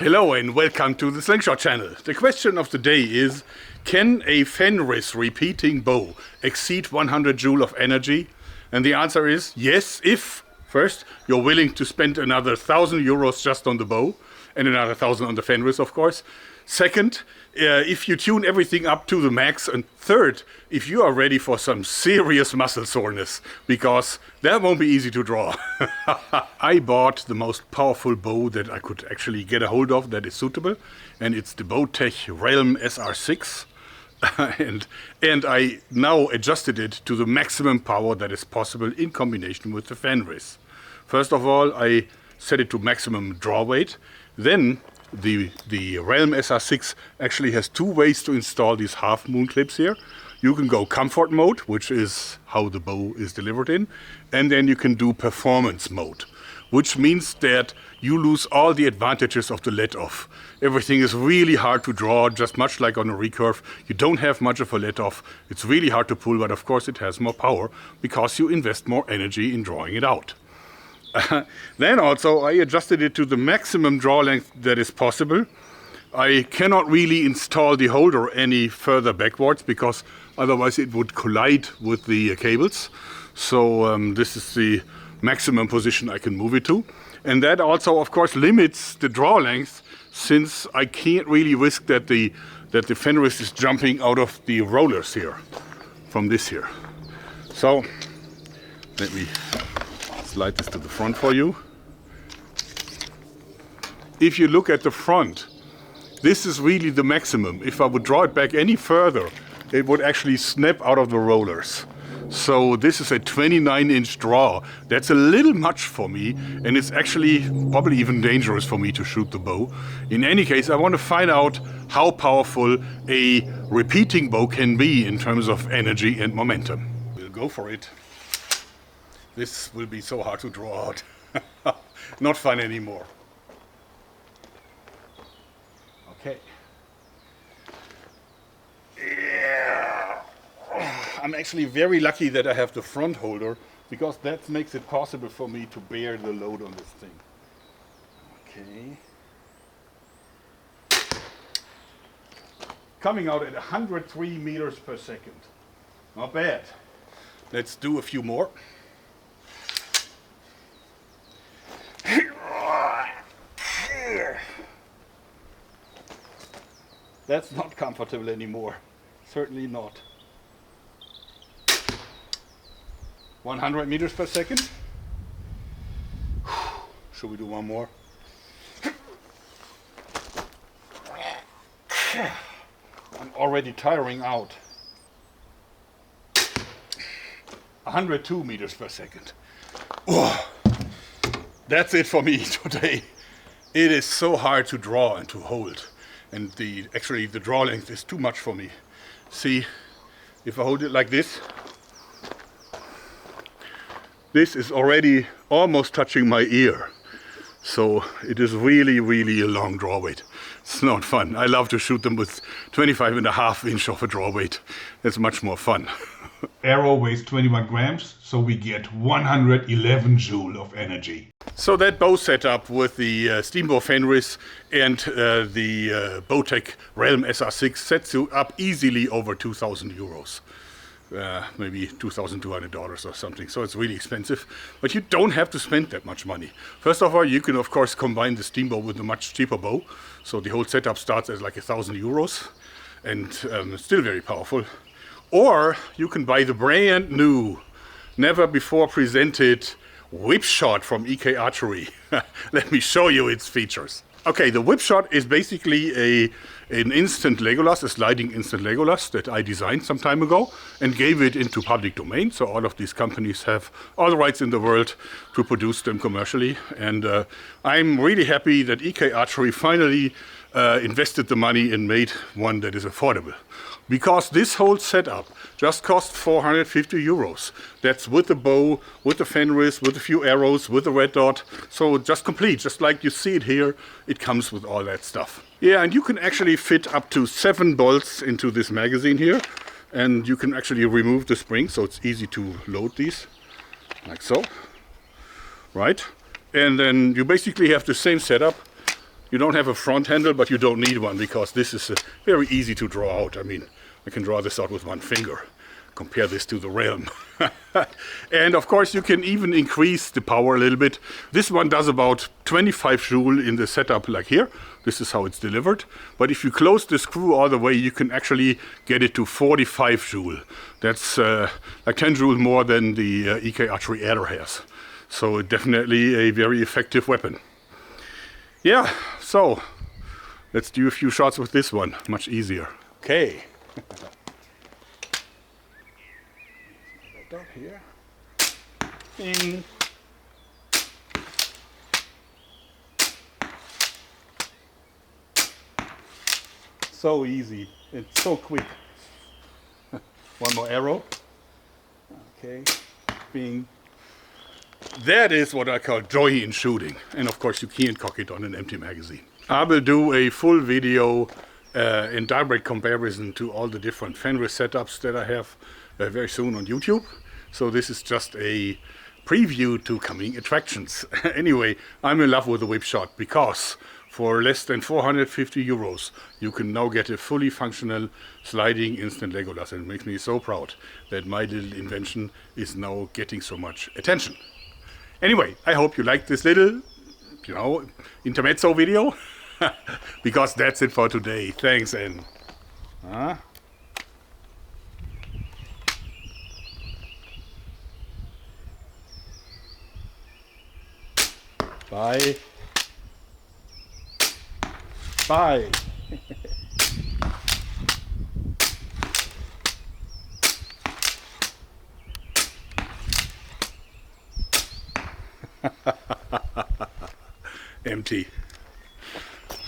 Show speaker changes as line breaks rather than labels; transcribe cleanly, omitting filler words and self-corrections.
Hello and welcome to the Slingshot channel. The question of the day is, can a Fenris repeating bow exceed 100 joule of energy? And the answer is yes, if first you're willing to spend another 1,000 euros just on the bow and another 1,000 on the Fenris, of course. Second, if you tune everything up to the max. And third, if you are ready for some serious muscle soreness, because that won't be easy to draw. I bought the most powerful bow that I could actually get a hold of that is suitable, and it's the Bowtech Realm SR6. and I now adjusted it to the maximum power that is possible in combination with the Fenris. First of all, I set it to maximum draw weight. Then the Realm SR6 actually has two ways to install these half moon clips here. You can go comfort mode, which is how the bow is delivered in, and then you can do performance mode, which means that you lose all the advantages of the let-off. Everything is really hard to draw, just much like on a recurve. You don't have much of a let-off. It's really hard to pull, but of course it has more power because you invest more energy in drawing it out. Then also I adjusted it to the maximum draw length that is possible. I cannot really install the holder any further backwards because otherwise it would collide with the cables. So this is the maximum position I can move it to. And that also of course limits the draw length, since I can't really risk that the Fenris is jumping out of the rollers here, from this here. So let me slide this to the front for you. If you look at the front, this is really the maximum. If I would draw it back any further, it would actually snap out of the rollers. So this is a 29-inch draw. That's a little much for me, and it's actually probably even dangerous for me to shoot the bow. In any case, I want to find out how powerful a repeating bow can be in terms of energy and momentum. We'll go for it. This will be so hard to draw out. Not fun anymore. Okay. Yeah. I'm actually very lucky that I have the front holder, because that makes it possible for me to bear the load on this thing. Okay. Coming out at 103 meters per second. Not bad. Let's do a few more. That's not comfortable anymore. Certainly not. 100 meters per second. Should we do one more? I'm already tiring out. 102 meters per second. Oh, that's it for me today. It is so hard to draw and to hold. And actually the draw length is too much for me. See, if I hold it like this, this is already almost touching my ear. So it is really, really a long draw weight. It's not fun. I love to shoot them with 25.5 inch of a draw weight. It's much more fun.
Arrow weighs 21 grams, so we get 111 joule of energy.
So that bow setup with the steam bow Fenris and the Bowtech Realm SR6 sets you up easily over 2,000 euros. Maybe $2,200 or something. So it's really expensive, but you don't have to spend that much money. First of all, you can of course combine the steam bow with a much cheaper bow. So the whole setup starts at like 1,000 euros and still very powerful. Or you can buy the brand new, never before presented WhipShot from EK Archery. Let me show you its features. Okay, the WhipShot is basically an instant Legolas, a sliding instant Legolas that I designed some time ago and gave it into public domain. So all of these companies have all the rights in the world to produce them commercially. And I'm really happy that EK Archery finally invested the money and made one that is affordable. Because this whole setup just cost 450 euros. That's with the bow, with the Fenris, with a few arrows, with the red dot. So just complete, just like you see it here, it comes with all that stuff. Yeah, and you can actually fit up to 7 bolts into this magazine here. And you can actually remove the spring, so it's easy to load these, like so. Right? And then you basically have the same setup You don't have a front handle, but you don't need one because this is very easy to draw out. I mean, I can draw this out with one finger. Compare this to the Realm. And of course you can even increase the power a little bit. This one does about 25 Joule in the setup like here. This is how it's delivered. But if you close the screw all the way, you can actually get it to 45 Joule. That's like 10 Joule more than the EK Archery Adder has. So definitely a very effective weapon. Yeah, so let's do a few shots with this one. Much easier. Okay. Dot here. Bing. So easy. It's so quick. One more arrow. Okay. Bing. That is what I call joy in shooting. And of course you can't cock it on an empty magazine. I will do a full video in direct comparison to all the different Fenris setups that I have very soon on YouTube. So this is just a preview to coming attractions. Anyway, I'm in love with the WhipShot because for less than 450 euros you can now get a fully functional sliding instant Legolas, and it makes me so proud that my little invention is now getting so much attention. Anyway, I hope you liked this little, intermezzo video, because that's it for today. Thanks, and bye. Bye. Empty.